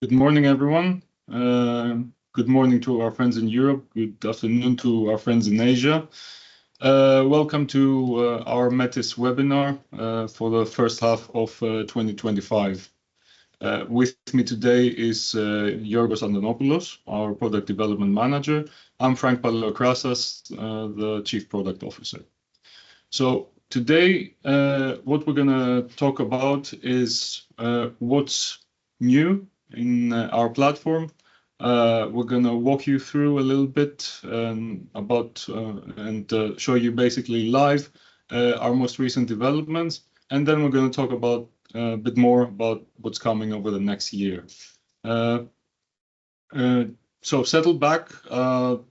Good morning, everyone. Good morning to our friends in Europe. Good afternoon to our friends in Asia. Welcome to our Metis webinar for the first half of 2025. With me today is Yorgos Antonopoulos, our Product Development Manager. I'm Frank Paleokrasas, the Chief Product Officer. So today, what we're going to talk about is what's new in our platform. We're going to walk you through a little bit about and show you basically live our most recent developments. And then we're going to talk about a bit more about what's coming over the next year. So settle back, allow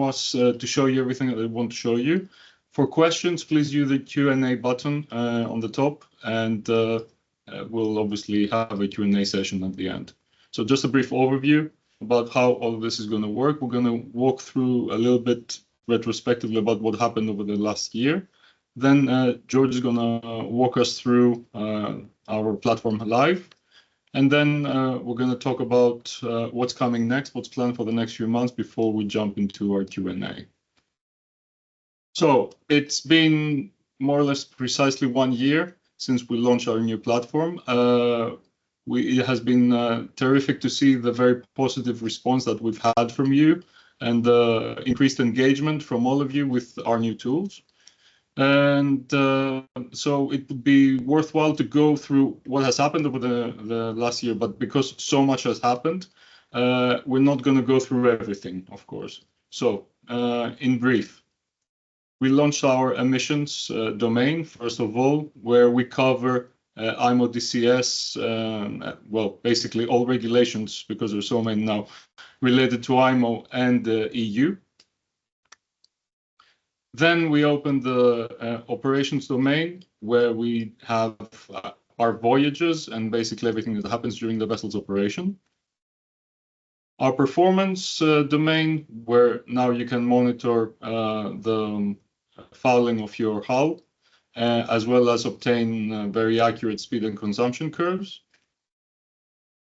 us to show you everything that we want to show you. For questions, please use the Q&A button on the top, and we'll obviously have a Q&A session at the end. So just a brief overview about how all of this is going to work. We're going to walk through a little bit retrospectively about what happened over the last year. Then George is going to walk us through our platform live. And then we're going to talk about what's coming next, what's planned for the next few months before we jump into our Q&A. So it's been more or less precisely 1 year since we launched our new platform. It has been terrific to see the very positive response that we've had from you and the increased engagement from all of you with our new tools. And so it would be worthwhile to go through what has happened over the last year, but because so much has happened, we're not going to go through everything, of course. So in brief, we launched our emissions domain, first of all, where we cover IMO DCS, well, basically all regulations, because there's so many now, related to IMO and the EU. Then we opened the operations domain, where we have our voyages and basically everything that happens during the vessel's operation. Our performance domain, where now you can monitor the fouling of your hull, as well as obtain very accurate speed and consumption curves.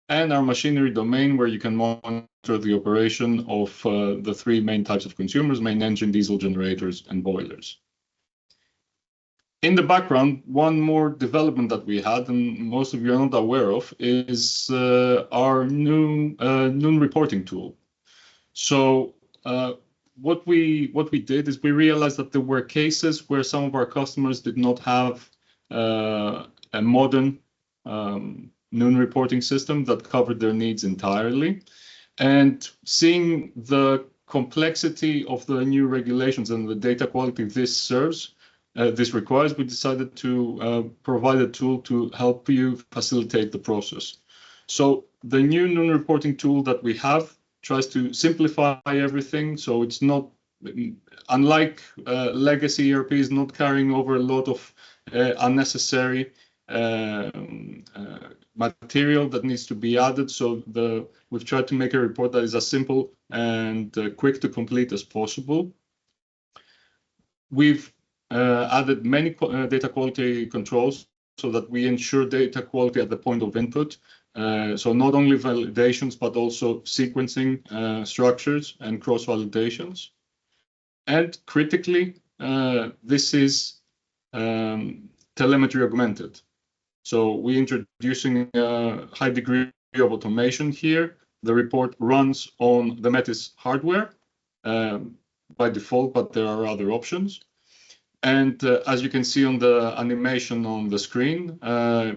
And our machinery domain, where you can monitor the operation of the three main types of consumers: main engine, diesel generators, and boilers. In the background, one more development that we had, and most of you are not aware of, is our new noon reporting tool. So what we did is we realized that there were cases where some of our customers did not have a modern noon reporting system that covered their needs entirely. And seeing the complexity of the new regulations and the data quality this requires, we decided to provide a tool to help you facilitate the process. So the new noon reporting tool that we have tries to simplify everything, so it's not, unlike legacy ERPs, not carrying over a lot of unnecessary material that needs to be added. So we've tried to make a report that is as simple and quick to complete as possible. We've added many data quality controls so that we ensure data quality at the point of input. So not only validations, but also sequencing structures and cross-validations. And critically, this is telemetry augmented. So we're introducing a high degree of automation here. The report runs on the Metis hardware by default, but there are other options. And as you can see on the animation on the screen,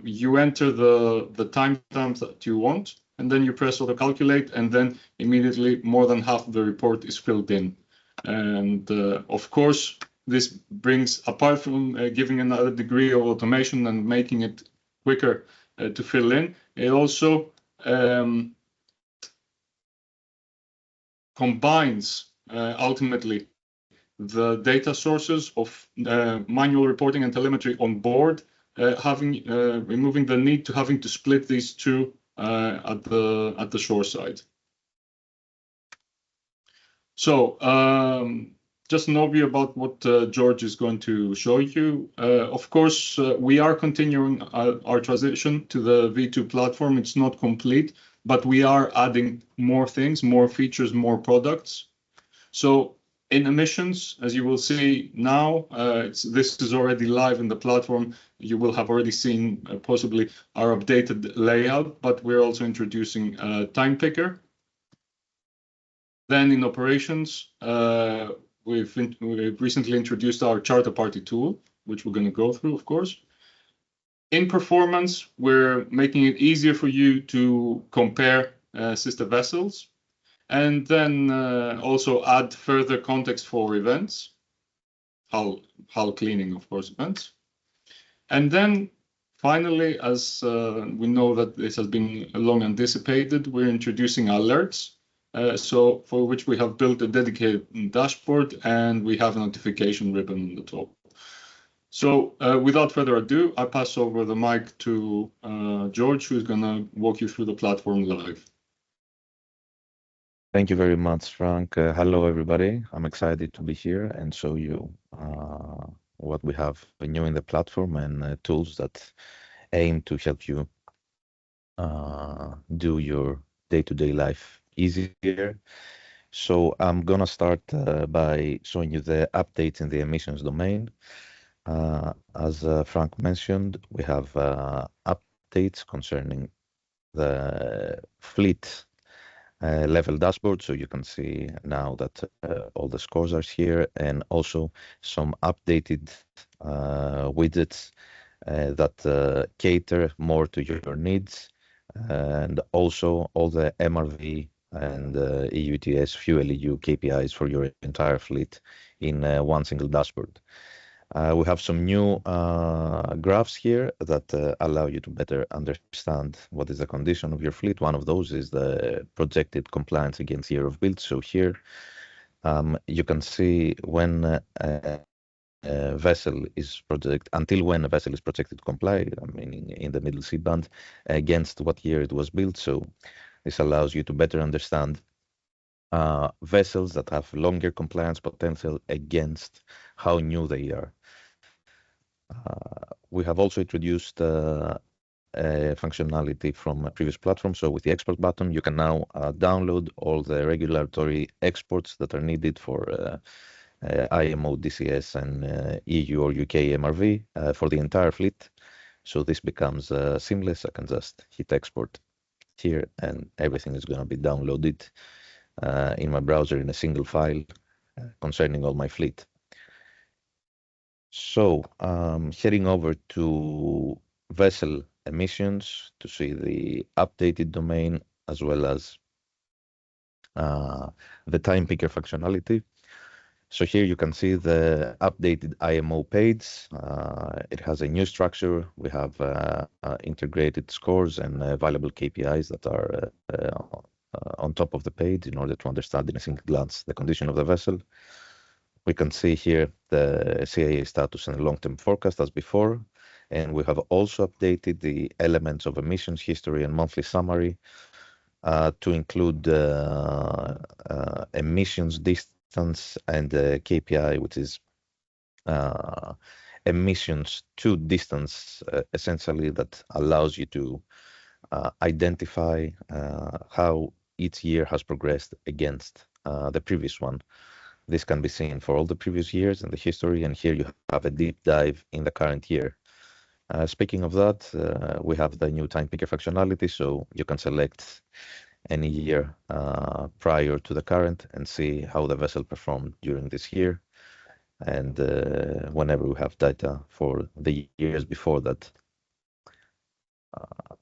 you enter the timestamps that you want, and then you press auto calculate, and then immediately more than half of the report is filled in. And of course, this brings, apart from giving another degree of automation and making it quicker to fill in, it also combines ultimately the data sources of manual reporting and telemetry on board, removing the need to having to split these two at the shore side. So just an overview about what George is going to show you. Of course, we are continuing our transition to the V2 platform. It's not complete, but we are adding more things, more features, more products. So in emissions, as you will see now, this is already live in the platform. You will have already seen possibly our updated layout, but we're also introducing a time picker. Then in operations, we've recently introduced our charter party tool, which we're going to go through, of course. In performance, we're making it easier for you to compare sister vessels, and then also add further context for events, hull cleaning, of course, events. And then finally, as we know that this has been long anticipated, we're introducing alerts. So for which we have built a dedicated dashboard, and we have a notification ribbon on the top. So without further ado, I pass over the mic to George, who's going to walk you through the platform live. Thank you very much, Frank. Hello, everybody. I'm excited to be here and show you what we have new in the platform and tools that aim to help you do your day-to-day life easier. So I'm gonna start by showing you the updates in the emissions domain. As Frank mentioned, we have updates concerning the fleet level dashboard, so you can see now that all the scores are here, and also some updated widgets that cater more to your needs, and also all the MRV and EUTS fuel EU KPIs for your entire fleet in one single dashboard. We have some new graphs here that allow you to better understand what is the condition of your fleet. One of those is the projected compliance against year of build. So here you can see when a vessel is until when a vessel is projected to comply, meaning in the middle C band, against what year it was built. So this allows you to better understand vessels that have longer compliance potential against how new they are. We have also introduced functionality from a previous platform. So with the export button, you can now download all the regulatory exports that are needed for IMO, DCS, and EU or UK MRV for the entire fleet. So this becomes seamless. I can just hit export here, and everything is going to be downloaded in my browser in a single file concerning all my fleet. So heading over to vessel emissions to see the updated domain as well as the time picker functionality. So here you can see the updated IMO page. It has a new structure. We have integrated scores and valuable KPIs that are on top of the page in order to understand in a single glance the condition of the vessel. We can see here the CAA status and long-term forecast as before, and we have also updated the elements of emissions history and monthly summary to include emissions distance and KPI, which is emissions to distance, essentially, that allows you to identify how each year has progressed against the previous one. This can be seen for all the previous years in the history, and here you have a deep dive in the current year. Speaking of that, we have the new time picker functionality, so you can select any year prior to the current and see how the vessel performed during this year, and whenever we have data for the years before that.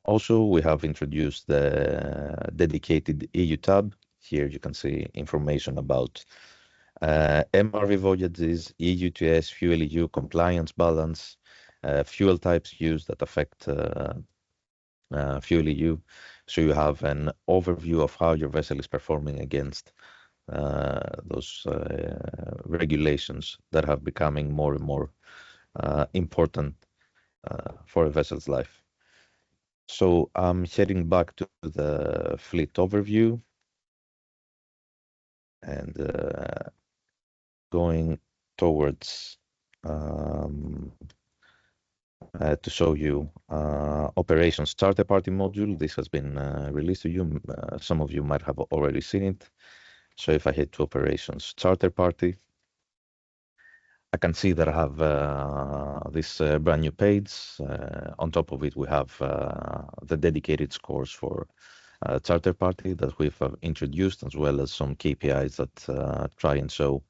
Also, we have introduced the dedicated EU tab. Here you can see information about MRV voyages, EUTS, fuel EU, compliance balance, fuel types used that affect fuel EU. So you have an overview of how your vessel is performing against those regulations that have becoming more and more important for a vessel's life. So I'm heading back to the fleet overview, and going towards to show you operations starter party module. This has been released to you. Some of you might have already seen it. So if I head to operations starter party, I can see that I have this brand new page. On top of it, we have the dedicated scores for charter party that we've introduced, as well as some KPIs that try and show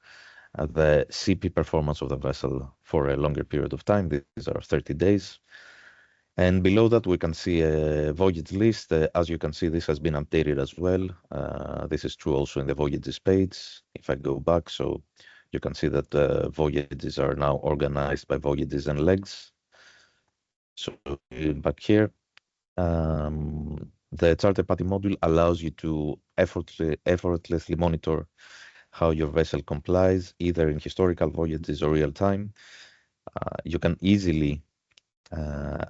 the CP performance of the vessel for a longer period of time. These are 30 days. And below that, we can see a voyage list. As you can see, this has been updated as well. This is true also in the voyages page. If I go back, so you can see that the voyages are now organized by voyages and legs. So back here, the charter party module allows you to effortlessly monitor how your vessel complies, either in historical voyages or real time. You can easily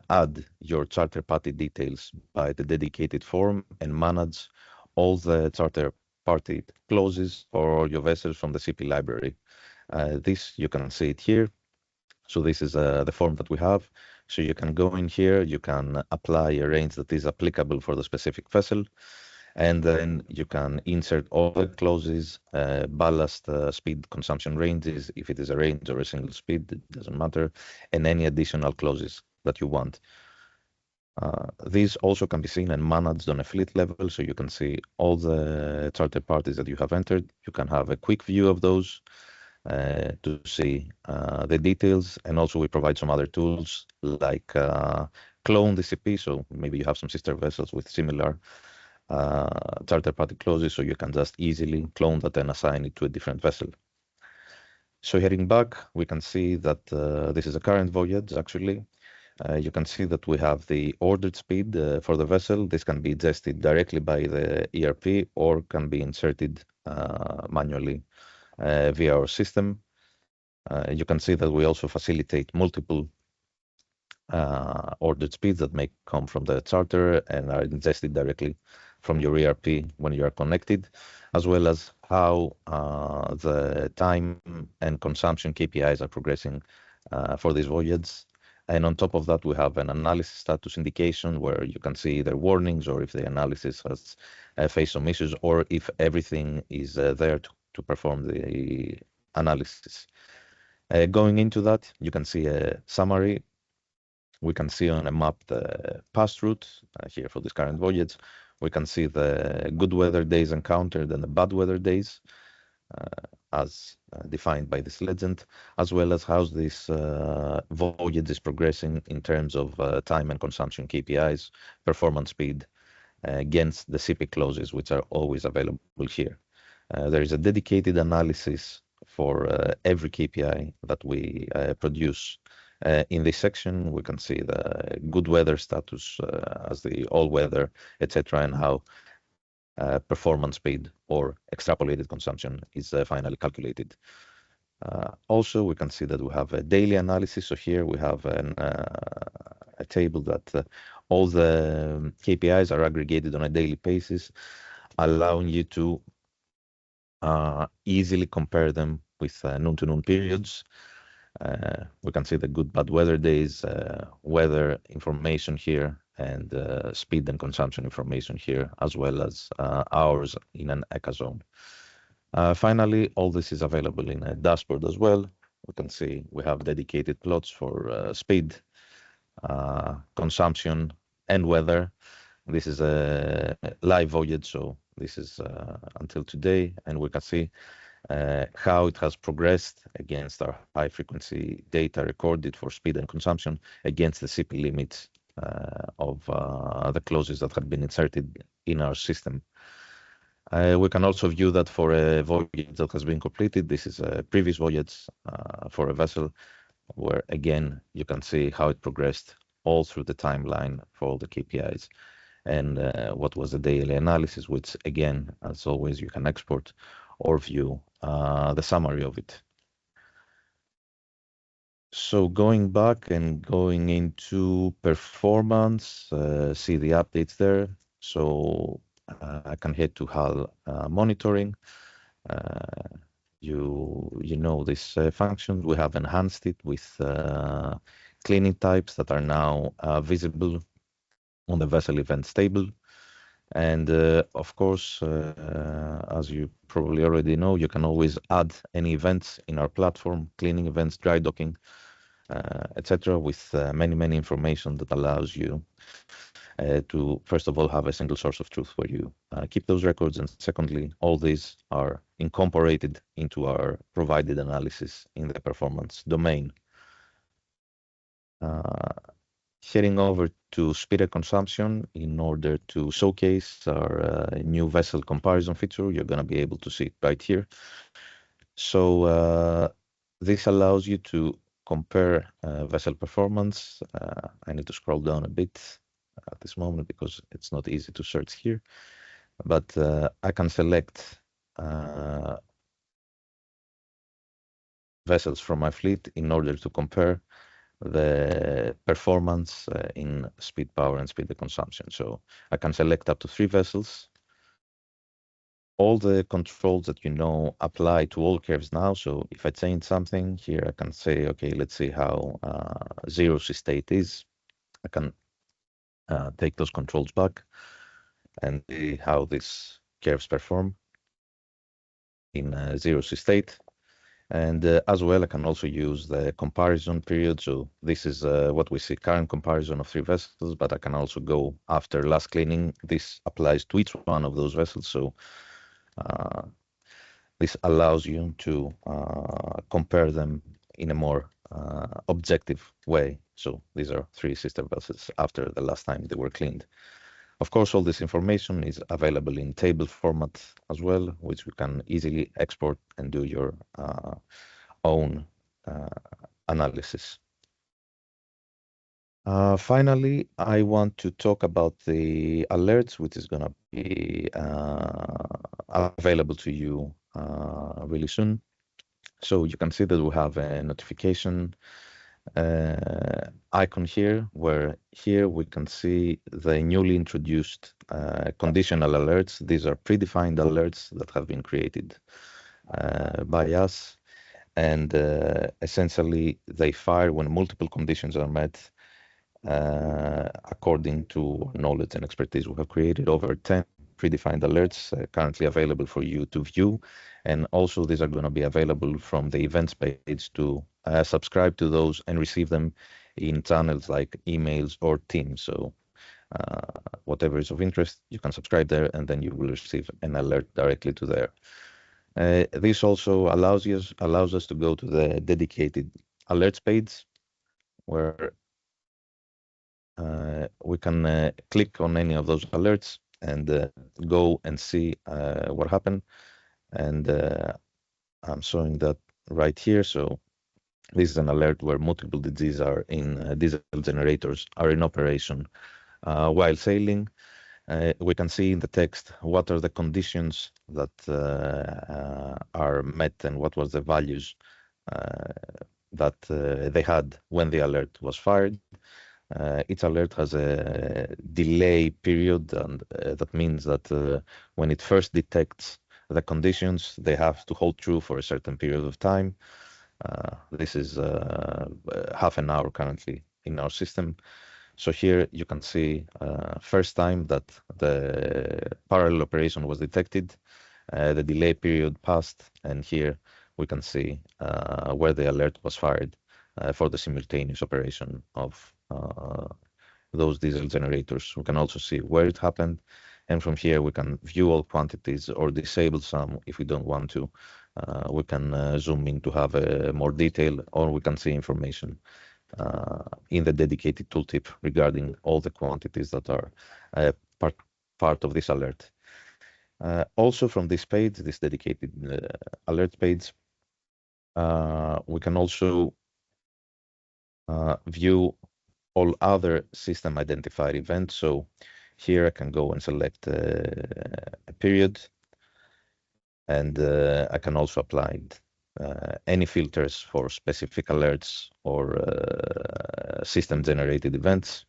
add your charter party details by the dedicated form and manage all the charter party clauses for your vessels from the CP library. This, you can see it here. So this is the form that we have. So you can go in here, you can apply a range that is applicable for the specific vessel, and then you can insert all the clauses, ballast speed consumption ranges, if it is a range or a single speed, it doesn't matter, and any additional clauses that you want. These also can be seen and managed on a fleet level, so you can see all the charter parties that you have entered. You can have a quick view of those to see the details, and also we provide some other tools like clone the CP, so maybe you have some sister vessels with similar charter party clauses, so you can just easily clone that and assign it to a different vessel. So heading back, we can see that this is a current voyage actually. You can see that we have the ordered speed for the vessel. This can be adjusted directly by the ERP or can be inserted manually via our system. You can see that we also facilitate multiple ordered speeds that may come from the charter and are ingested directly from your ERP when you are connected, as well as how the time and consumption KPIs are progressing for this voyage. And on top of that, we have an analysis status indication where you can see either warnings or if the analysis has faced some issues or if everything is there to perform the analysis. Going into that, you can see a summary. We can see on a map the past route here for this current voyage. We can see the good weather days encountered and the bad weather days as defined by this legend, as well as how this voyage is progressing in terms of time and consumption KPIs, performance speed, against the CP clauses, which are always available here. There is a dedicated analysis for every KPI that we produce. In this section, we can see the good weather status as the all weather, etc., and how performance speed or extrapolated consumption is finally calculated. Also, we can see that we have a daily analysis. So here we have a table that all the KPIs are aggregated on a daily basis, allowing you to easily compare them with noon-to-noon periods. We can see the good bad weather days, weather information here, and speed and consumption information here, as well as hours in an ECA zone. Finally, all this is available in a dashboard as well. We can see we have dedicated plots for speed, consumption, and weather. This is a live voyage, so this is until today, and we can see how it has progressed against our high frequency data recorded for speed and consumption against the CP limits of the clauses that have been inserted in our system. We can also view that for a voyage that has been completed. This is a previous voyage for a vessel where, again, you can see how it progressed all through the timeline for all the KPIs and what was the daily analysis, which, again, as always, you can export or view the summary of it. So going back and going into performance, see the updates there. So I can head to HAL monitoring. you know this function. We have enhanced it with cleaning types that are now visible on the vessel events table. And of course, as you probably already know, you can always add any events in our platform, cleaning events, dry docking, etc., with many information that allows you to, first of all, have a single source of truth where you keep those records. And secondly, all these are incorporated into our provided analysis in the performance domain. Heading over to speed consumption in order to showcase our new vessel comparison feature, you're going to be able to see it right here. So this allows you to compare vessel performance. I need to scroll down a bit at this moment because it's not easy to search here, but I can select vessels from my fleet in order to compare the performance in speed, power, and speed consumption. So I can select up to 3 vessels. All the controls that you know apply to all curves now. So if I change something here, I can say, okay, let's see how zero state is. I can take those controls back and see how these curves perform in zero state. And as well, I can also use the comparison period. So this is what we see, current comparison of 3 vessels, but I can also go after last cleaning. This applies to each one of those vessels. So this allows you to compare them in a more objective way. So these are 3 sister vessels after the last time they were cleaned. Of course, all this information is available in table format as well, which you can easily export and do your own analysis. Finally, I want to talk about the alerts, which is going to be available to you really soon. So you can see that we have a notification icon here, where here we can see the newly introduced conditional alerts. These are predefined alerts that have been created by us, and essentially they fire when multiple conditions are met. According to knowledge and expertise, we have created over 10 predefined alerts currently available for you to view. And also these are going to be available from the events page to subscribe to those and receive them in channels like emails or Teams. So whatever is of interest, you can subscribe there and then you will receive an alert directly to there. This also allows us to go to the dedicated alerts page, where we can click on any of those alerts and go and see what happened. And I'm showing that right here. So this is an alert where multiple DGs are in diesel generators are in operation while sailing. We can see in the text what are the conditions that are met and what was the values that they had when the alert was fired. Each alert has a delay period, and that means that when it first detects the conditions, they have to hold true for a certain period of time. This is half an hour currently in our system. So here you can see first time that the parallel operation was detected, the delay period passed, and here we can see where the alert was fired for the simultaneous operation of those diesel generators. We can also see where it happened, and from here we can view all quantities or disable some if we don't want to. We can zoom in to have more detail, or we can see information in the dedicated tooltip regarding all the quantities that are part of this alert. Also from this page, this dedicated alert page, we can also view all other system identified events. So here I can go and select a period, and I can also apply any filters for specific alerts or system generated events.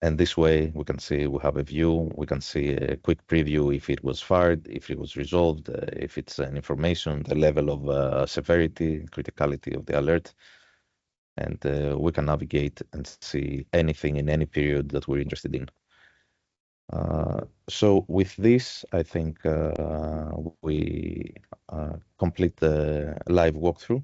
And this way we can see, we have a view, we can see a quick preview if it was fired, if it was resolved, if it's an information, the level of severity, criticality of the alert. And we can navigate and see anything in any period that we're interested in. So with this, I think we complete the live walkthrough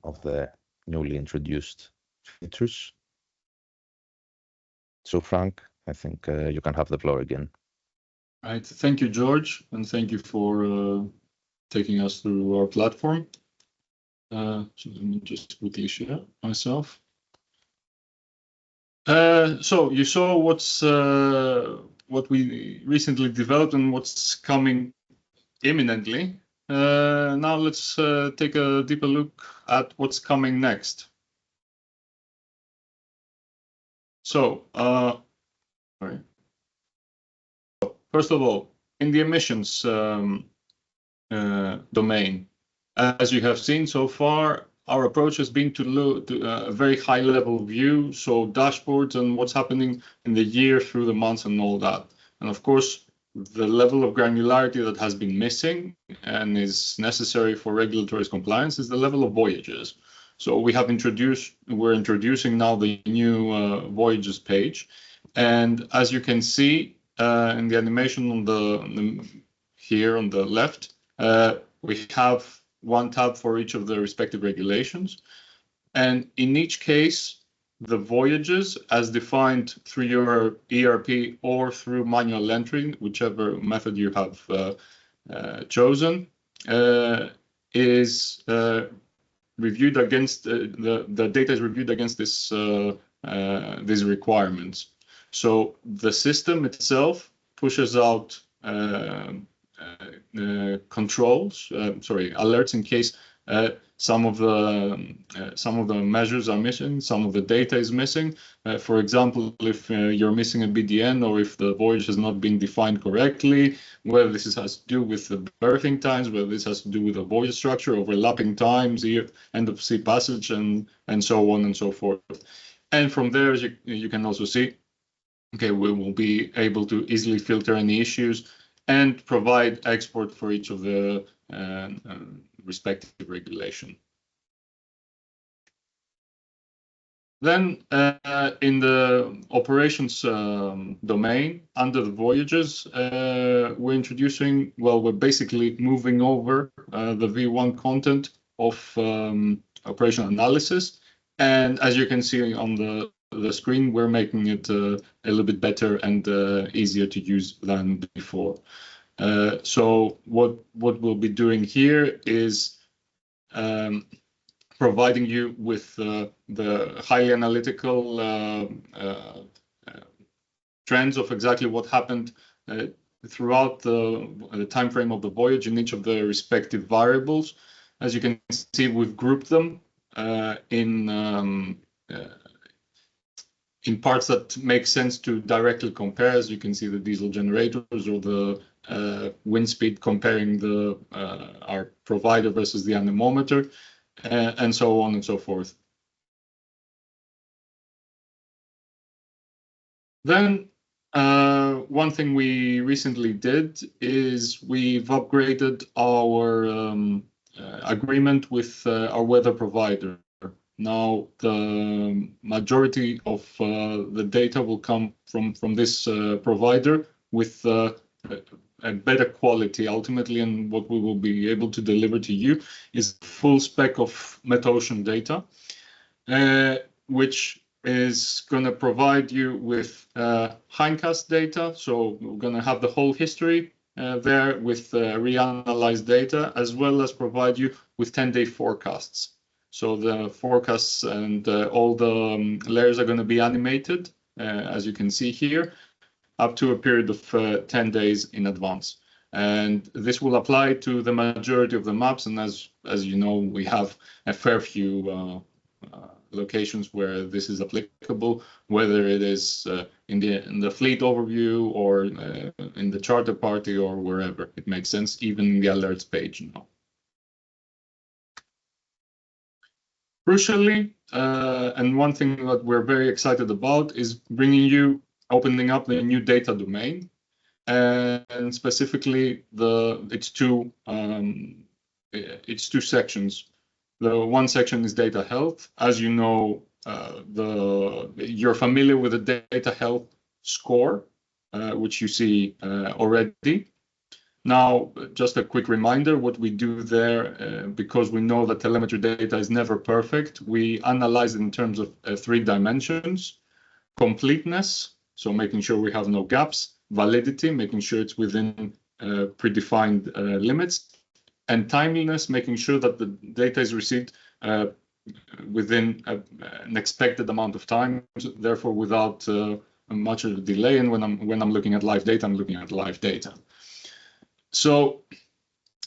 of the newly introduced features. So Frank, I think you can have the floor again. All right, thank you, George, and thank you for taking us through our platform. So let me just quickly share myself. So you saw what we recently developed and what's coming imminently. Now let's take a deeper look at what's coming next. So, sorry. First of all, in the emissions domain, as you have seen so far, our approach has been to look to a very high level view, so dashboards and what's happening in the year through the months and all that. And of course, the level of granularity that has been missing and is necessary for regulatory compliance is the level of voyages. So we're introducing now the new voyages page. And as you can see in the animation here on the left, we have one tab for each of the respective regulations. And in each case, the voyages as defined through your ERP or through manual entry, whichever method you have chosen, is reviewed against the data is reviewed against these requirements. So the system itself pushes out alerts in case some of the measures are missing, some of the data is missing. For example, if you're missing a BDN or if the voyage has not been defined correctly, whether this has to do with the berthing times, whether this has to do with the voyage structure, overlapping times, end of sea passage, and so on and so forth. And from there, you can also see, okay, we will be able to easily filter any issues and provide export for each of the respective regulation. Then in the operations domain, under the voyages, we're basically moving over the V1 content of operational analysis. And as you can see on the screen, we're making it a little bit better and easier to use than before. So what we'll be doing here is providing you with the highly analytical trends of exactly what happened throughout the time frame of the voyage in each of the respective variables. As you can see, we've grouped them in parts that make sense to directly compare. As you can see, the diesel generators or the wind speed comparing our provider versus the anemometer, and so on and so forth. Then one thing we recently did is we've upgraded our agreement with our weather provider. Now, the majority of the data will come from this provider with a better quality ultimately, and what we will be able to deliver to you is full spec of metocean data, which is going to provide you with hindcast data. So we're going to have the whole history there with reanalyzed data, as well as provide you with 10-day forecasts. So the forecasts and all the layers are going to be animated, as you can see here, up to a period of 10 days in advance. And this will apply to the majority of the maps. And as you know, we have a fair few locations where this is applicable, whether it is in the fleet overview or in the charter party or wherever it makes sense, even in the alerts page now. Crucially, and one thing that we're very excited about is opening up the new data domain, and specifically its two sections. The one section is data health. As you know, you're familiar with the data health score, which you see already. Now, just a quick reminder, what we do there, because we know that telemetry data is never perfect, we analyze it in terms of 3 dimensions: completeness, so making sure we have no gaps; validity, making sure it's within predefined limits; and timeliness, making sure that the data is received within an expected amount of time, therefore without much of a delay. And when I'm looking at live data, I'm looking at live data. So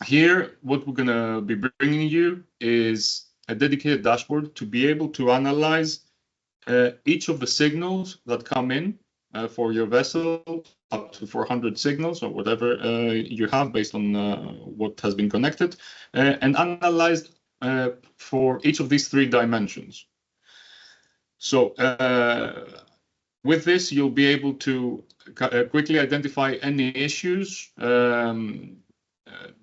here, what we're going to be bringing you is a dedicated dashboard to be able to analyze each of the signals that come in for your vessel, up to 400 signals or whatever you have based on what has been connected, and analyze for each of these 3 dimensions. So with this, you'll be able to quickly identify any issues,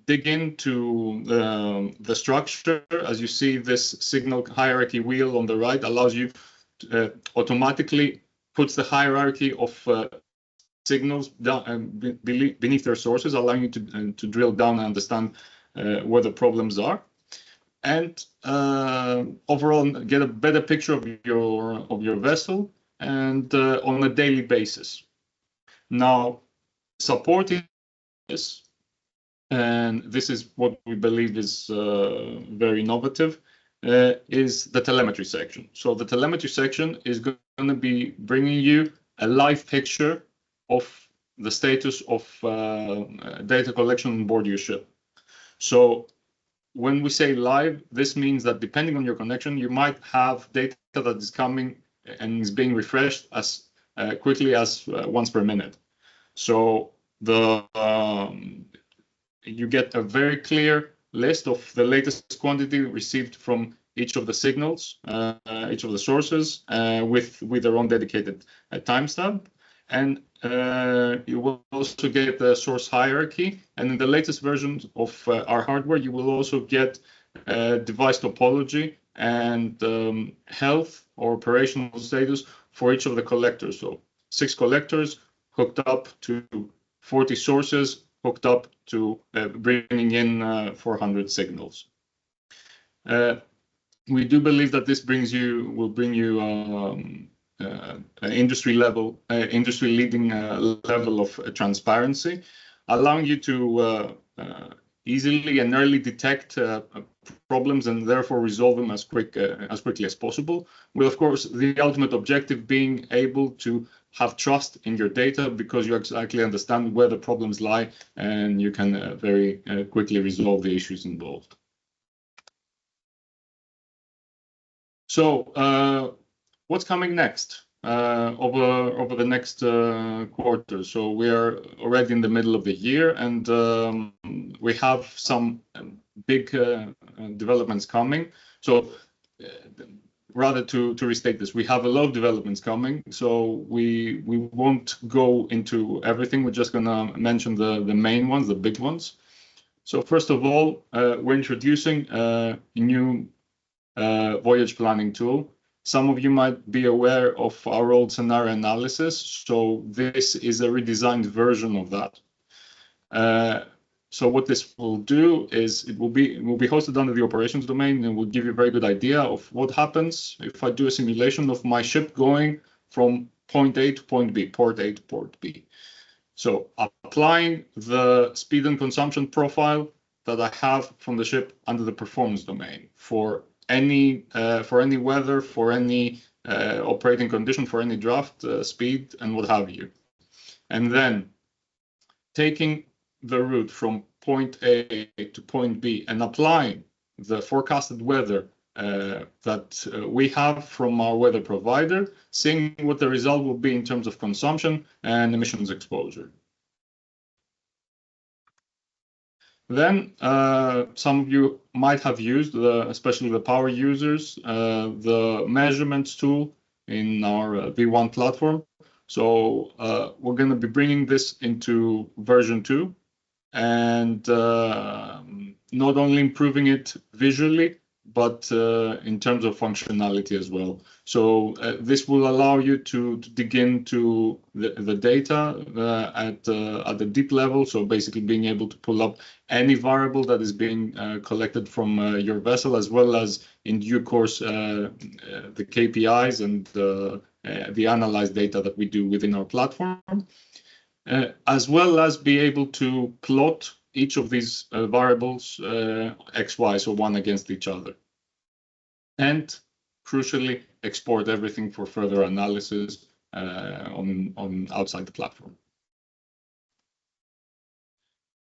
dig into the structure. As you see, this signal hierarchy wheel on the right allows you to, automatically puts the hierarchy of signals down beneath their sources, allowing you to drill down and understand where the problems are, and overall get a better picture of your vessel, and on a daily basis. Now, supporting this, and this is what we believe is very innovative, is the telemetry section. So the telemetry section is going to be bringing you a live picture of the status of data collection on board your ship. So when we say live, this means that depending on your connection, you might have data that is coming and is being refreshed as quickly as once per minute. So you get a very clear list of the latest quantity received from each of the signals, each of the sources, with their own dedicated timestamp. And you will also get the source hierarchy. And in the latest versions of our hardware, you will also get device topology and health or operational status for each of the collectors. So 6 collectors hooked up to 40 sources, hooked up to bringing in 400 signals. We do believe that this will bring you industry leading level of transparency, allowing you to easily and early detect problems and therefore resolve them as quickly as possible. With, of course, the ultimate objective being able to have trust in your data, because you exactly understand where the problems lie and you can very quickly resolve the issues involved. So what's coming next over the next quarter? So we are already in the middle of the year, and we have some big developments coming. So rather to restate this, we have a lot of developments coming, so we won't go into everything. We're just going to mention the main ones, the big ones. So first of all, we're introducing a new voyage planning tool. Some of you might be aware of our old scenario analysis, so this is a redesigned version of that. So what this will do is it will be hosted under the operations domain, and will give you a very good idea of what happens if I do a simulation of my ship going from point A to point B, port A to port B. So applying the speed and consumption profile that I have from the ship under the performance domain for any weather, for any operating condition, for any draft speed, and what have you. And then taking the route from point A to point B and applying the forecasted weather that we have from our weather provider, seeing what the result will be in terms of consumption and emissions exposure. Then some of you might have used, especially the power users, the measurements tool in our V1 platform. So we're going to be bringing this into version 2 and not only improving it visually, but in terms of functionality as well. So this will allow you to dig into the data at the deep level. So basically being able to pull up any variable that is being collected from your vessel, as well as in due course the KPIs and the analyzed data that we do within our platform. As well as be able to plot each of these variables x, y, so one against each other. And crucially, export everything for further analysis on outside the platform.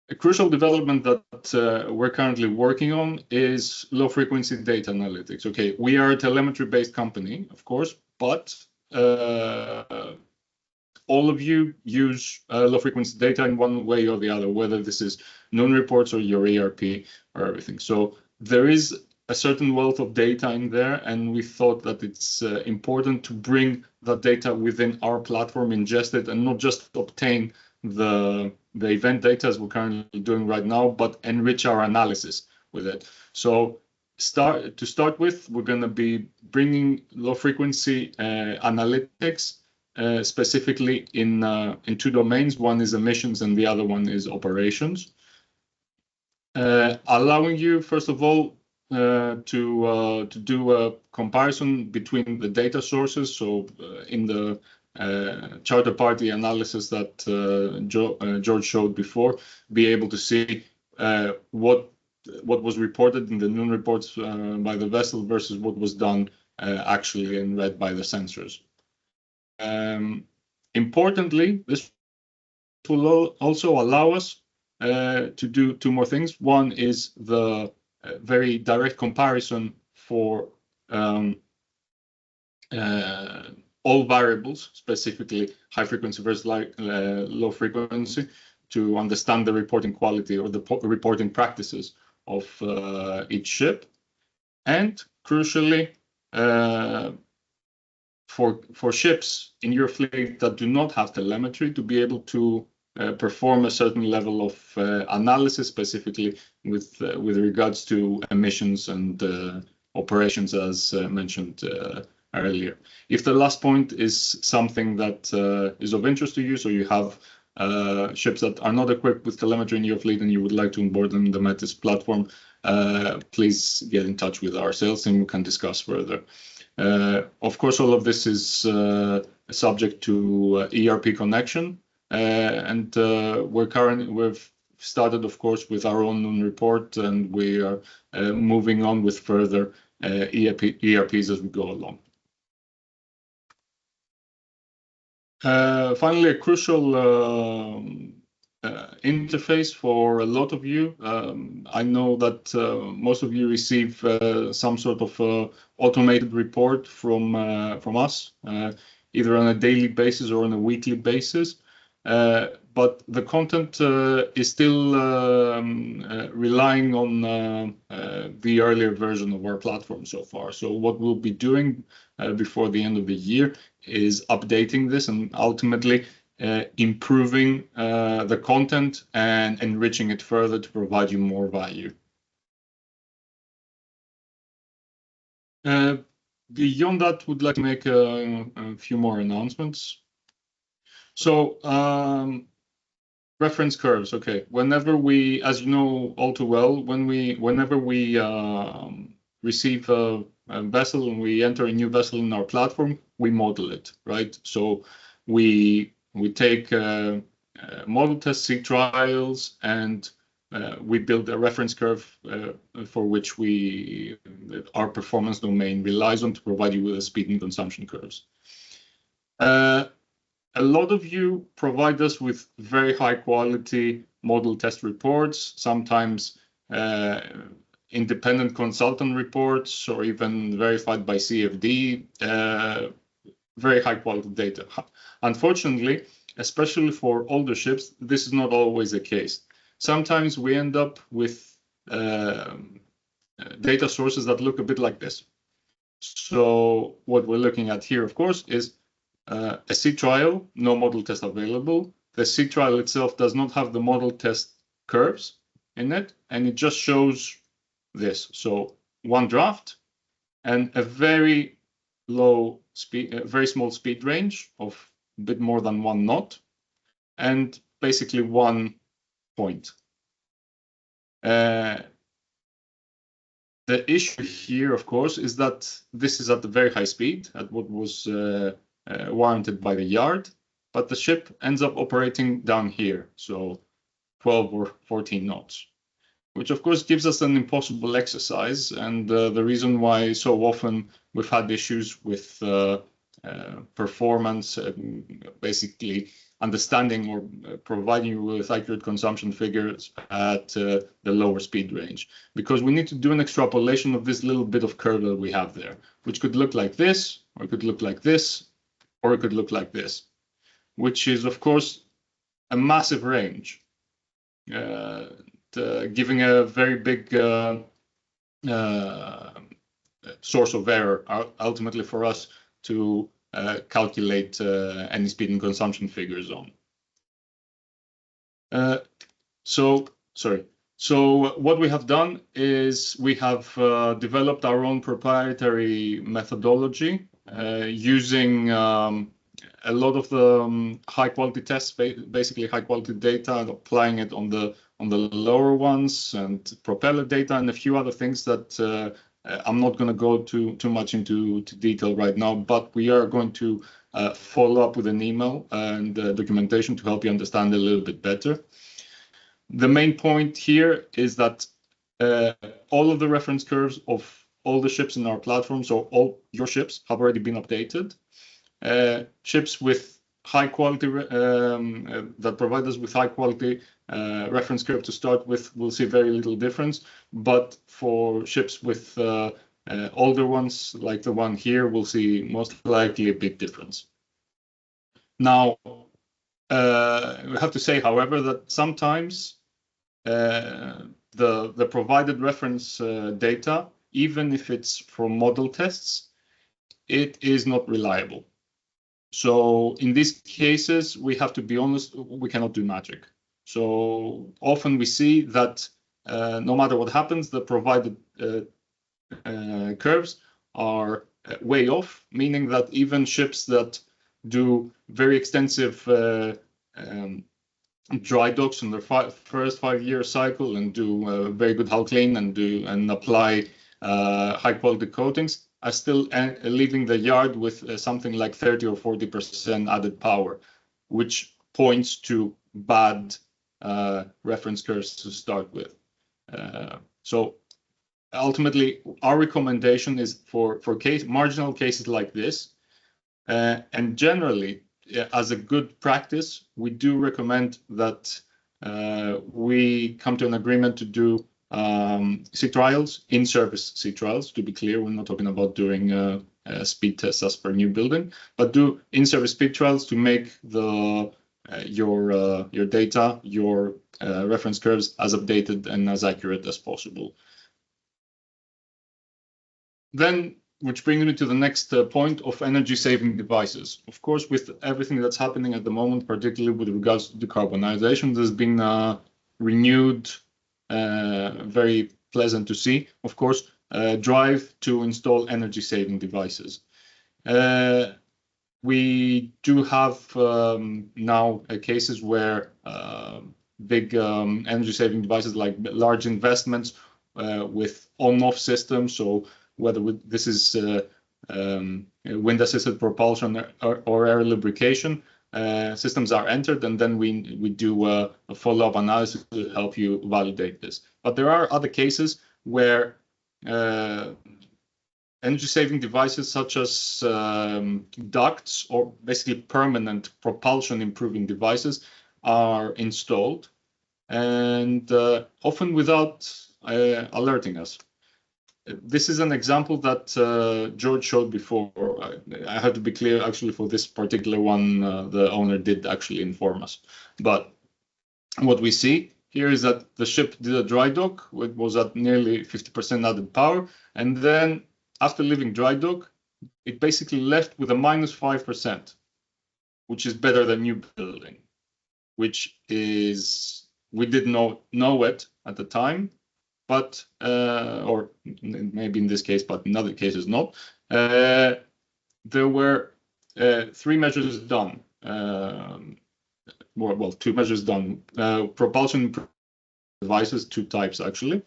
A crucial development that we're currently working on is low-frequency data analytics. Okay, we are a telemetry-based company, of course, but all of you use low-frequency data in one way or the other, whether this is known reports or your ERP or everything. So there is a certain wealth of data in there, and we thought that it's important to bring that data within our platform, ingest it, and not just obtain the event data as we're currently doing right now, but enrich our analysis with it. So to start with, we're going to be bringing low-frequency analytics specifically in two domains. One is emissions and the other one is operations. Allowing you, first of all, to do a comparison between the data sources. So in the charter party analysis that George showed before, be able to see what was reported in the noon reports by the vessel versus what was done actually and read by the sensors. Importantly, this will also allow us to do two more things. One is the very direct comparison for all variables, specifically high frequency versus low frequency, to understand the reporting quality or the reporting practices of each ship. And crucially, for ships in your fleet that do not have telemetry, to be able to perform a certain level of analysis, specifically with regards to emissions and operations, as mentioned earlier. If the last point is something that is of interest to you, so you have ships that are not equipped with telemetry in your fleet and you would like to onboard them in the Metis platform, please get in touch with our sales team. We can discuss further. Of course, all of this is subject to ERP connection, and we've started, of course, with our own report, and we are moving on with further ERPs as we go along. Finally, a crucial interface for a lot of you. I know that most of you receive some sort of automated report from us, either on a daily basis or on a weekly basis. But the content is still relying on the earlier version of our platform so far. So what we'll be doing before the end of the year is updating this and ultimately improving the content and enriching it further to provide you more value. Beyond that, would like to make a few more announcements. So reference curves. Okay, whenever we, as you know all too well, whenever we receive a vessel and we enter a new vessel in our platform, we model it, right? So we take model tests, sea trials, and we build a reference curve for which our performance domain relies on to provide you with a speed and consumption curves. A lot of you provide us with very high quality model test reports, sometimes independent consultant reports, or even verified by CFD, very high quality data. Unfortunately, especially for older ships, this is not always the case. sometimes we end up with data sources that look a bit like this. So what we're looking at here, of course, is a sea trial, no model test available. The sea trial itself does not have the model test curves in it, and it just shows this. So one draft and a very low speed, a very small speed range of a bit more than 1 knot, and basically 1 point. The issue here, of course, is that this is at a very high speed, at what was warranted by the yard, but the ship ends up operating down here, so 12 or 14 knots, which of course gives us an impossible exercise, and the reason why so often we've had issues with performance, basically understanding or providing you with accurate consumption figures at the lower speed range, because we need to do an extrapolation of this little bit of curve that we have there, which could look like this, or it could look like this, or it could look like this, which is of course a massive range, giving a very big source of error ultimately for us to calculate any speed and consumption figures on. So what we have done is we have developed our own proprietary methodology using a lot of the high quality tests, basically high quality data, and applying it on the lower ones, and propeller data, and a few other things that I'm not going to go too much into detail right now, but we are going to follow up with an email and documentation to help you understand a little bit better. The main point here is that all of the reference curves of all the ships in our platform, so all your ships, have already been updated. Ships with high quality that provide us with high quality reference curve to start with will see very little difference, but for ships with older ones like the one here, we'll see most likely a big difference. Now, we have to say, however, that sometimes the provided reference data, even if it's from model tests, it is not reliable. So in these cases, we have to be honest, we cannot do magic. So often we see that no matter what happens, the provided curves are way off, meaning that even ships that do very extensive dry docks in their first 5-year cycle and do very good hull clean and apply high quality coatings, are still leaving the yard with something like 30 or 40% added power, which points to bad reference curves to start with. So ultimately, our recommendation is for marginal cases like this, and generally, as a good practice, we do recommend that we come to an agreement to do sea trials, in-service sea trials. To be clear, we're not talking about doing speed tests as per new building, but do in-service speed trials to make your data, your reference curves as updated and as accurate as possible. Then, which brings me to the next point of energy-saving devices. Of course, with everything that's happening at the moment, particularly with regards to decarbonization, there's been renewed, very pleasant to see, of course, drive to install energy-saving devices. We do have now cases where big energy-saving devices, like large investments with on-off systems, so whether this is wind-assisted propulsion or air lubrication, systems are entered, and then we do a follow-up analysis to help you validate this. But there are other cases where energy-saving devices such as ducts, or basically permanent propulsion improving devices, are installed, and often without alerting us. This is an example that George showed before. I have to be clear, actually, for this particular one, the owner did actually inform us. But what we see here is that the ship did a dry dock. It was at nearly 50% added power. And then after leaving dry dock, it basically left with a -5%, which is better than new building, which is, we didn't know it at the time, but, or maybe in this case, but in other cases not. There were 3 measures done. Well, 2 measures done. Propulsion devices, 2 types actually,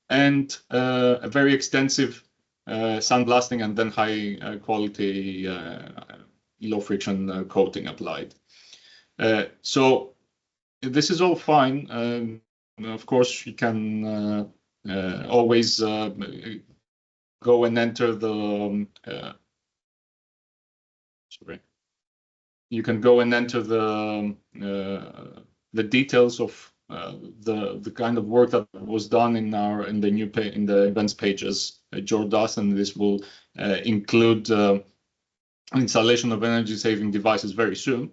and a very extensive sandblasting and then high quality low friction coating applied. So this is all fine. Of course, you can always go and enter the sorry. You can go and enter the details of the kind of work that was done in the events pages. George does, and this will include installation of energy saving devices very soon.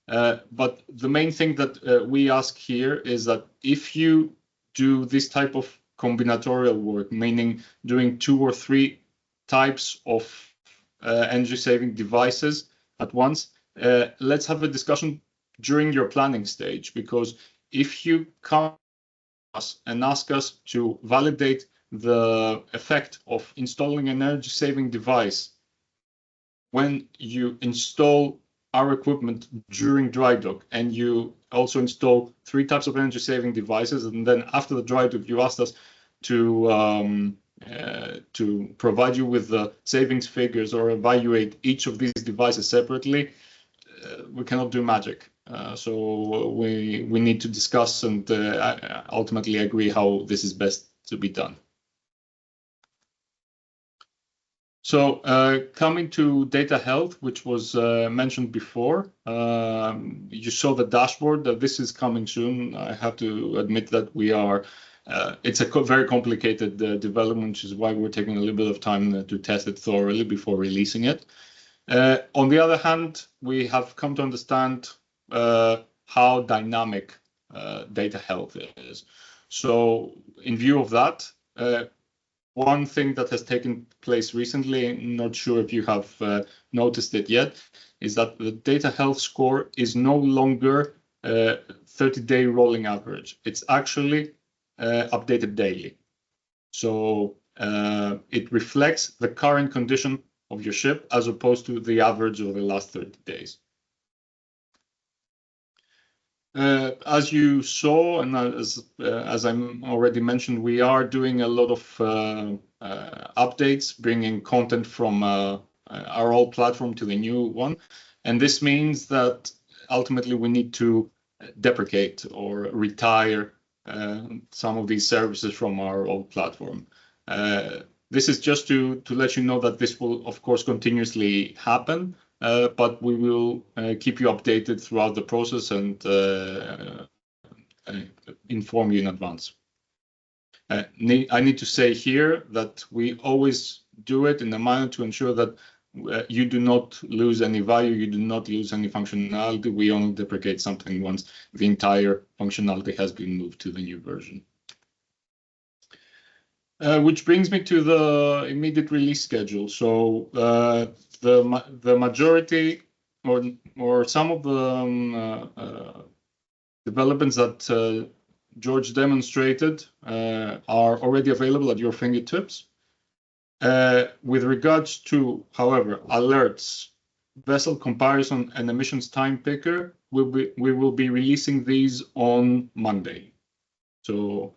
But the main thing that we ask here is that if you do this type of combinatorial work, meaning doing 2 or 3 types of energy saving devices at once, let's have a discussion during your planning stage, because if you come to us and ask us to validate the effect of installing an energy saving device when you install our equipment during dry dock, and you also install 3 types of energy saving devices, and then after the dry dock you asked us to provide you with the savings figures or evaluate each of these devices separately, we cannot do magic. So we need to discuss and ultimately agree how this is best to be done. So coming to data health, which was mentioned before, you saw the dashboard. That this is coming soon. I have to admit that we are. It's a very complicated development, which is why we're taking a little bit of time to test it thoroughly before releasing it. On the other hand, we have come to understand how dynamic data health is. So in view of that, one thing that has taken place recently, not sure if you have noticed it yet, is that the data health score is no longer 30-day rolling average. It's actually updated daily. So it reflects the current condition of your ship as opposed to the average of the last 30 days. As you saw, and as I already mentioned, we are doing a lot of updates, bringing content from our old platform to the new one. And this means that ultimately we need to deprecate or retire some of these services from our old platform. This is just to let you know that this will, of course, continuously happen. But we will keep you updated throughout the process and inform you in advance. I need to say here that we always do it in a manner to ensure that you do not lose any value, you do not lose any functionality. We only deprecate something once the entire functionality has been moved to the new version. Which brings me to the immediate release schedule. So the majority or some of the developments that George demonstrated are already available at your fingertips. With regards to, however, alerts, vessel comparison, and emissions time picker, we will be releasing these on Monday. So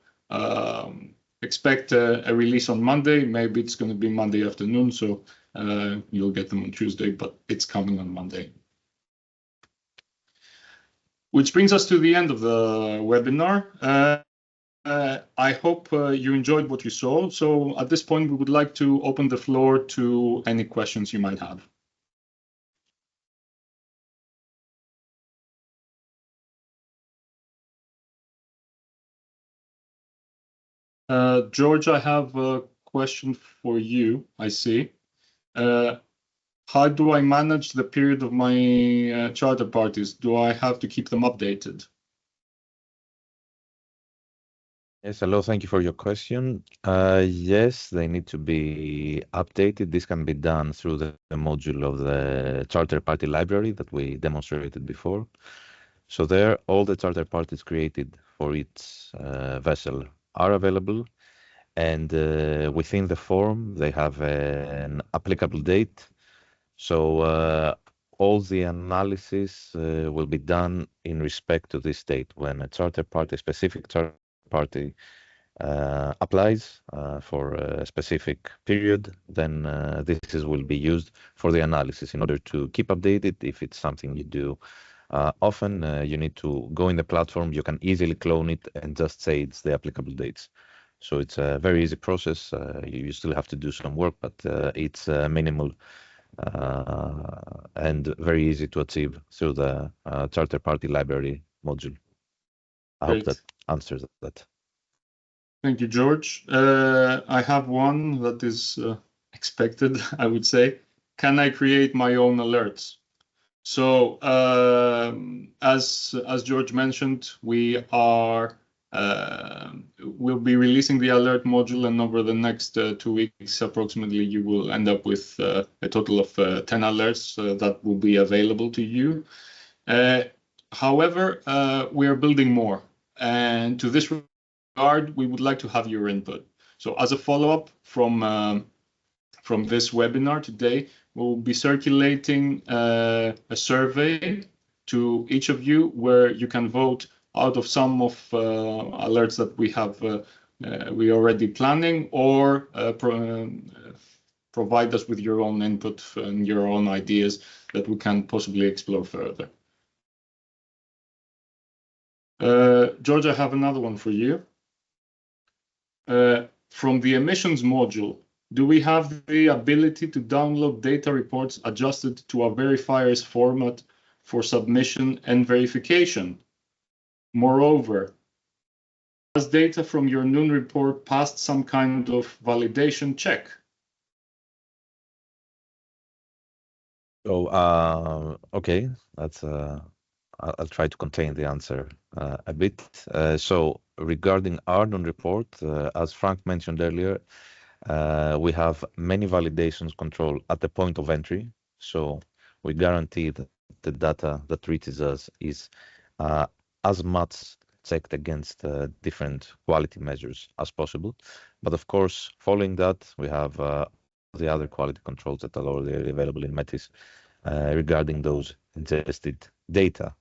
expect a release on Monday. Maybe it's going to be Monday afternoon, so you'll get them on Tuesday, but it's coming on Monday. Which brings us to the end of the webinar. I hope you enjoyed what you saw. So at this point, we would like to open the floor to any questions you might have. George, I have a question for you, I see. How do I manage the period of my charter parties? Do I have to keep them updated? Yes, hello. Thank you for your question. Yes, they need to be updated. This can be done through the module of the charter party library that we demonstrated before. So there, all the charter parties created for each vessel are available. And within the form, they have an applicable date. So all the analysis will be done in respect to this date. When a charter party, specific charter party, applies for a specific period, then this will be used for the analysis in order to keep updated. If it's something you do often, you need to go in the platform. You can easily clone it and just say it's the applicable dates. So it's a very easy process. You still have to do some work, but it's minimal and very easy to achieve through the charter party library module. I hope that answers that. Thank you, George. I have one that is expected, I would say. Can I create my own alerts? So as George mentioned, we'll be releasing the alert module, and over the next 2 weeks, approximately, you will end up with a total of 10 alerts that will be available to you. However, we are building more, and to this regard, we would like to have your input. So as a follow-up from this webinar today, we'll be circulating a survey to each of you where you can vote out of some of alerts that we already planning, or provide us with your own input and your own ideas that we can possibly explore further. George, I have another one for you. From the emissions module, do we have the ability to download data reports adjusted to a verifier's format for submission and verification? Moreover, has data from your noon report passed some kind of validation check? So, okay, that's I'll try to contain the answer a bit. So regarding our noon report, as Frank mentioned earlier, we have many validations control at the point of entry. So we guarantee that the data that reaches us is as much checked against different quality measures as possible. But of course, following that, we have the other quality controls that are already available in Metis regarding those ingested data.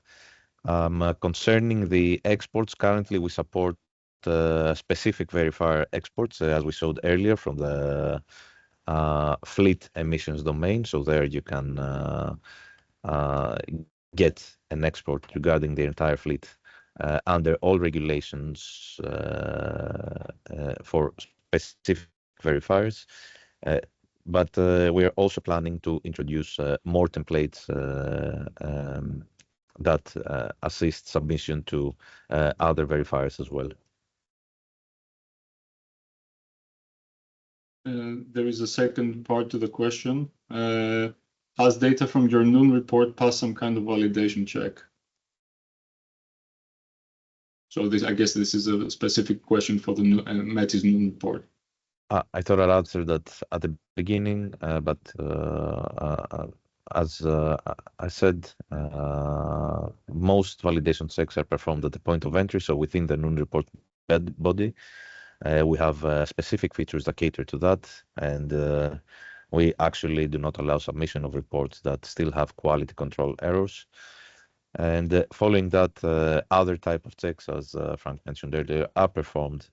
Concerning the exports, currently we support specific verifier exports, as we showed earlier, from the fleet emissions domain. So there you can get an export regarding the entire fleet under all regulations for specific verifiers. But we are also planning to introduce more templates that assist submission to other verifiers as well. There is a second part to the question. Has data from your noon report passed some kind of validation check? So this, I guess this is a specific question for the Metis noon report. I thought I'd answer that at the beginning, but as I said, most validation checks are performed at the point of entry. So within the noon report body, we have specific features that cater to that, and we actually do not allow submission of reports that still have quality control errors. And following that, other type of checks, as Frank mentioned earlier, are performed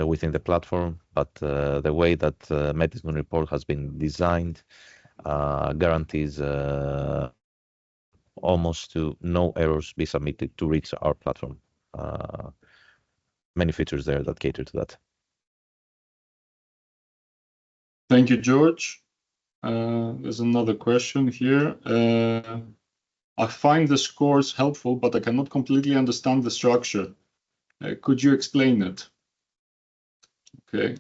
within the platform, but the way that Metis noon report has been designed guarantees almost to no errors be submitted to reach our platform. Many features there that cater to that. Thank you, George. There's another question here. I find the scores helpful, but I cannot completely understand the structure. Could you explain it? Okay,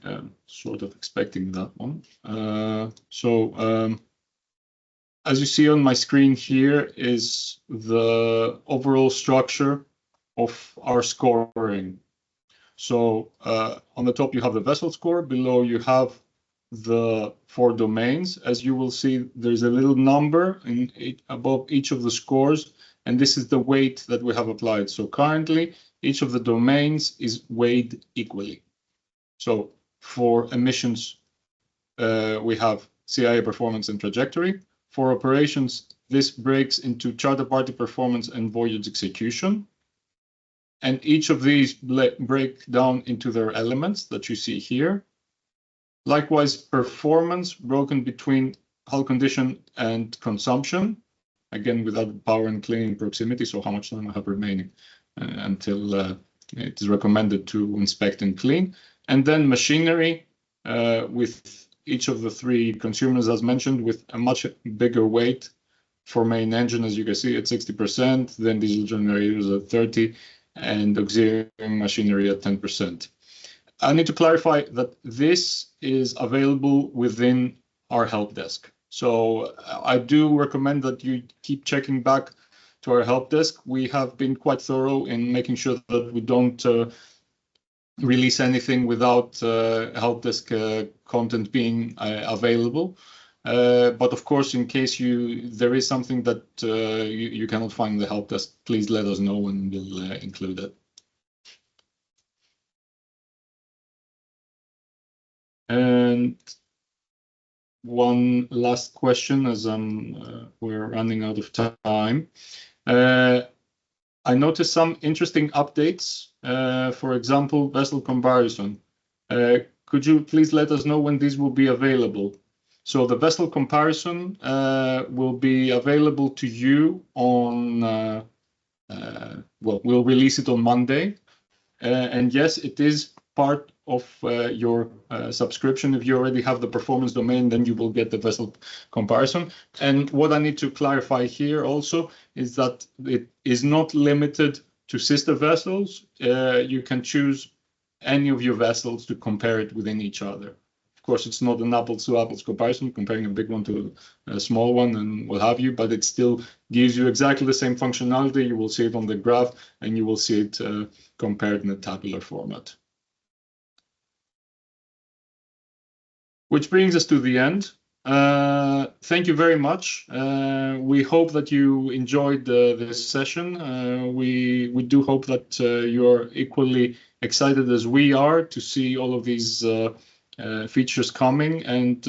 sort of expecting that one. As you see on my screen here is the overall structure of our scoring. So on the top, you have the vessel score. Below, you have the 4 domains. As you will see, there's a little number above each of the scores, and this is the weight that we have applied. So currently, each of the domains is weighed equally. So for emissions, we have CIA performance and trajectory. For operations, this breaks into charter party performance and voyage execution. And each of these break down into their elements that you see here. Likewise, performance broken between hull condition and consumption, again without power and cleaning proximity, so how much time I have remaining until it is recommended to inspect and clean. And then machinery with each of the 3 consumers, as mentioned, with a much bigger weight for main engine, as you can see, at 60%, then diesel generators at 30%, and auxiliary machinery at 10%. I need to clarify that this is available within our help desk. So I do recommend that you keep checking back to our help desk. We have been quite thorough in making sure that we don't release anything without help desk content being available. But of course, in case there is something that you cannot find in the help desk, please let us know and we'll include it. And one last question, as we're running out of time. I noticed some interesting updates. For example, vessel comparison. Could you please let us know when these will be available? So the vessel comparison will be available to you on, well, we'll release it on Monday. And yes, it is part of your subscription. If you already have the performance domain, then you will get the vessel comparison. And what I need to clarify here also is that it is not limited to sister vessels. You can choose any of your vessels to compare it within each other. Of course, it's not an apples to apples comparison, comparing a big one to a small one and what have you, but it still gives you exactly the same functionality. You will see it on the graph and you will see it compared in a tabular format. Which brings us to the end. Thank you very much. We hope that you enjoyed this session. We do hope that you're equally excited as we are to see all of these features coming, and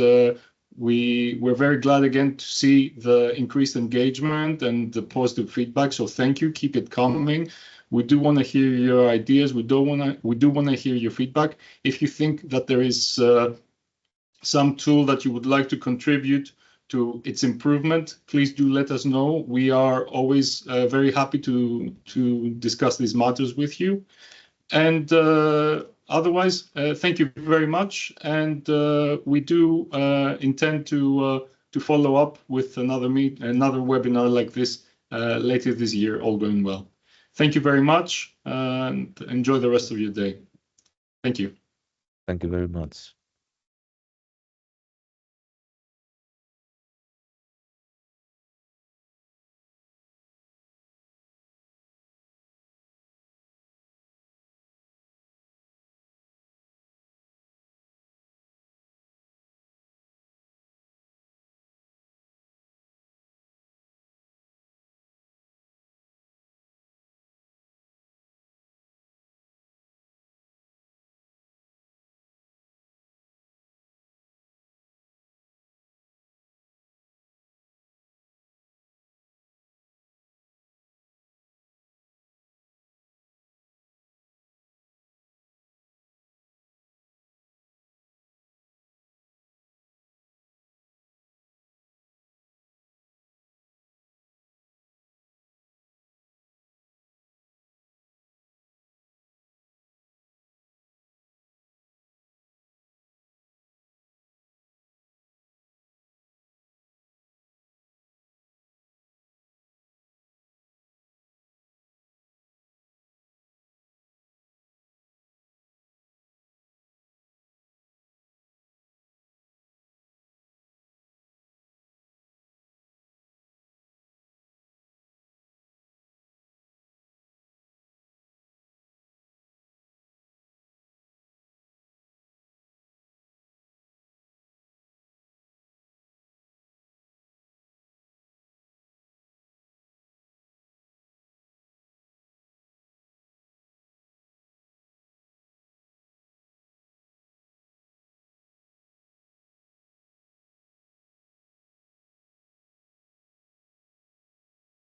we're very glad again to see the increased engagement and the positive feedback. So thank you, keep it coming. We do want to hear your ideas. We do want to hear your feedback. If you think that there is some tool that you would like to contribute to its improvement, please do let us know. We are always very happy to discuss these matters with you. And otherwise, thank you very much. And we do intend to follow up with another webinar like this later this year, all going well. Thank you very much and enjoy the rest of your day. Thank you. Thank you very much.